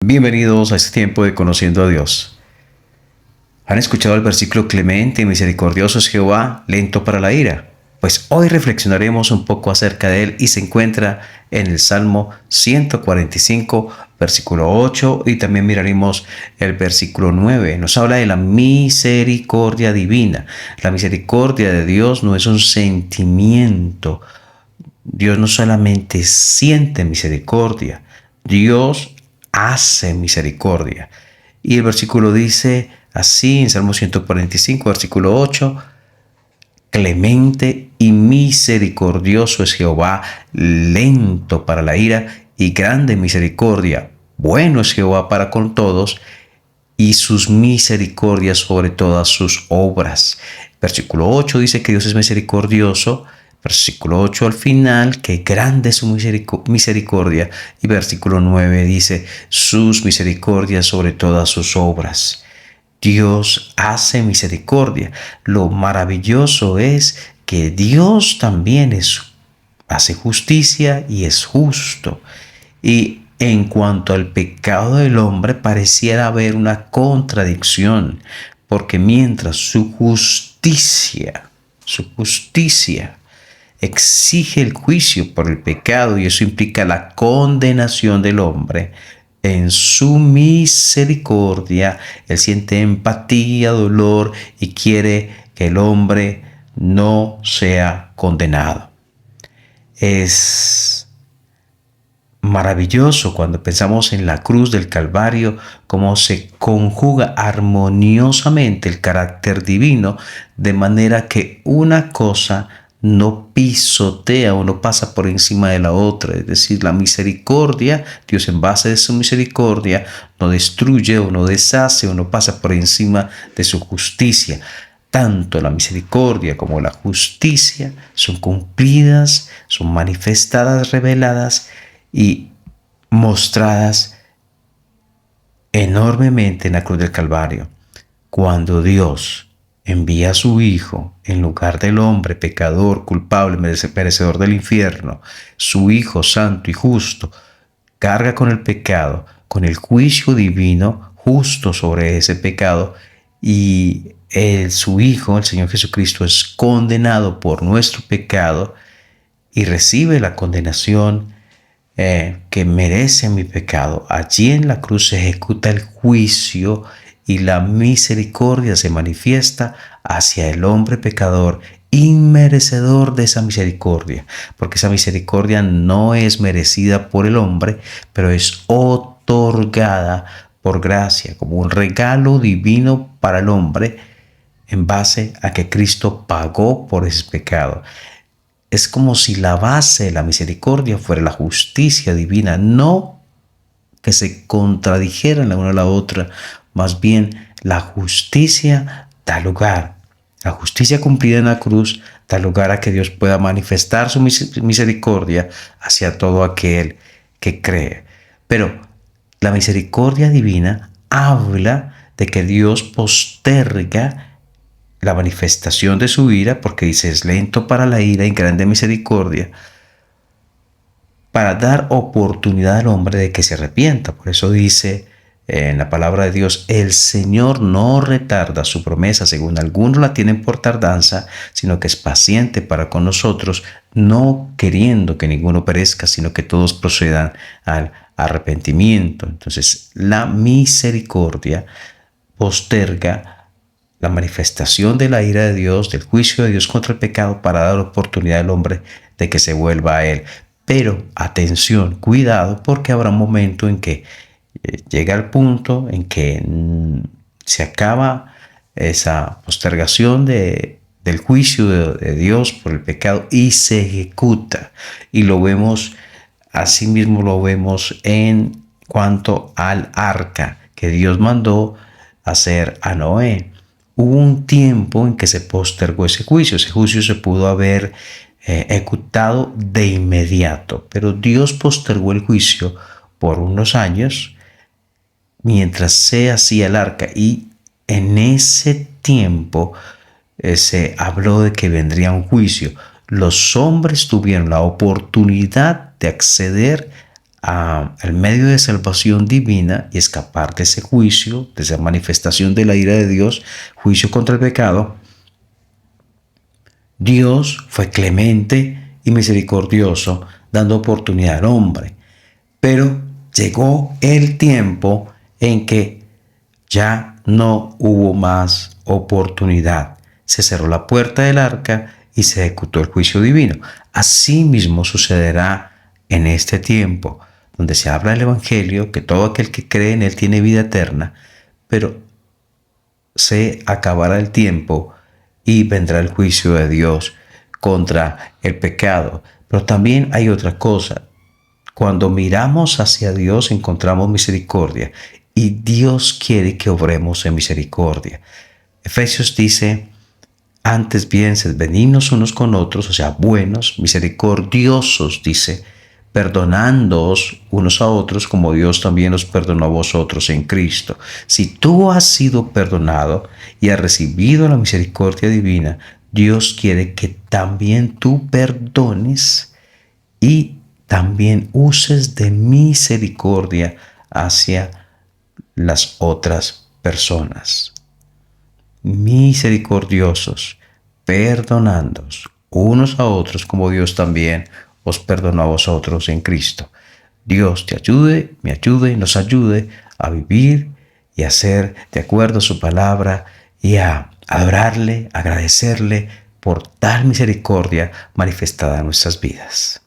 Bienvenidos a este tiempo de Conociendo a Dios. ¿Han escuchado el versículo clemente y misericordioso es Jehová, lento para la ira? Pues hoy reflexionaremos un poco acerca de él y se encuentra en el Salmo 145, versículo 8 y también miraremos el versículo 9. Nos habla de la misericordia divina. La misericordia de Dios no es un sentimiento. Dios no solamente siente misericordia, Dios hace misericordia. Y el versículo dice así en Salmo 145, versículo 8, clemente y misericordioso es Jehová, lento para la ira y grande misericordia. Bueno es Jehová para con todos y sus misericordias sobre todas sus obras. Versículo 8 dice que Dios es misericordioso. Versículo 8 al final, que grande es su misericordia. Y versículo 9 dice, sus misericordias sobre todas sus obras. Dios hace misericordia. Lo maravilloso es que Dios también hace justicia y es justo. Y en cuanto al pecado del hombre, pareciera haber una contradicción, porque mientras su justicia exige el juicio por el pecado y eso implica la condenación del hombre, en su misericordia él siente empatía, dolor y quiere que el hombre no sea condenado. Es maravilloso cuando pensamos en la cruz del Calvario, cómo se conjuga armoniosamente el carácter divino, de manera que una cosa no pisotea o no pasa por encima de la otra. Es decir, la misericordia, Dios en base de su misericordia no destruye o no deshace o no pasa por encima de su justicia. Tanto la misericordia como la justicia son cumplidas, son manifestadas, reveladas y mostradas enormemente en la cruz del Calvario. Cuando Dios envía a su Hijo en lugar del hombre pecador, culpable, merecedor del infierno, su Hijo santo y justo, carga con el pecado, con el juicio divino justo sobre ese pecado, y su Hijo, el Señor Jesucristo, es condenado por nuestro pecado y recibe la condenación que merece mi pecado. Allí en la cruz se ejecuta el juicio y la misericordia se manifiesta hacia el hombre pecador, inmerecedor de esa misericordia, porque esa misericordia no es merecida por el hombre, pero es otorgada por gracia, como un regalo divino para el hombre, en base a que Cristo pagó por ese pecado. Es como si la base de la misericordia fuera la justicia divina, no que se contradijeran la una a la otra, más bien la justicia da lugar. La justicia cumplida en la cruz da lugar a que Dios pueda manifestar su misericordia hacia todo aquel que cree. Pero la misericordia divina habla de que Dios posterga la manifestación de su ira, porque dice es lento para la ira y grande misericordia, para dar oportunidad al hombre de que se arrepienta. Por eso dice en la palabra de Dios, el Señor no retarda su promesa, según algunos la tienen por tardanza, sino que es paciente para con nosotros, no queriendo que ninguno perezca, sino que todos procedan al arrepentimiento. Entonces, la misericordia posterga la manifestación de la ira de Dios, del juicio de Dios contra el pecado, para dar oportunidad al hombre de que se vuelva a Él. Pero atención, cuidado, porque habrá un momento en que llega el punto en que se acaba esa postergación del juicio de Dios por el pecado y se ejecuta. Y lo vemos, asimismo lo vemos en cuanto al arca que Dios mandó hacer a Noé. Hubo un tiempo en que se postergó ese juicio. Ese juicio se pudo haber ejecutado de inmediato, pero Dios postergó el juicio por unos años mientras se hacía el arca, y en ese tiempo se habló de que vendría un juicio. Los hombres tuvieron la oportunidad de acceder al medio de salvación divina y escapar de ese juicio, de esa manifestación de la ira de Dios, juicio contra el pecado, Dios fue clemente y misericordioso, dando oportunidad al hombre. Pero llegó el tiempo en que ya no hubo más oportunidad. Se cerró la puerta del arca y se ejecutó el juicio divino. Así mismo sucederá en este tiempo, donde se habla del Evangelio, que todo aquel que cree en él tiene vida eterna, pero se acabará el tiempo y vendrá el juicio de Dios contra el pecado. Pero también hay otra cosa. Cuando miramos hacia Dios encontramos misericordia y Dios quiere que obremos en misericordia. Efesios dice, antes bien, sed benignos unos con otros, o sea, buenos, misericordiosos, dice, perdonándoos unos a otros como Dios también os perdonó a vosotros en Cristo. Si tú has sido perdonado y has recibido la misericordia divina, Dios quiere que también tú perdones y también uses de misericordia hacia las otras personas. Misericordiosos, perdonándoos unos a otros como Dios también os perdonó a vosotros en Cristo. Dios te ayude, me ayude y nos ayude a vivir y a ser de acuerdo a su palabra y a adorarle, agradecerle por tal misericordia manifestada en nuestras vidas.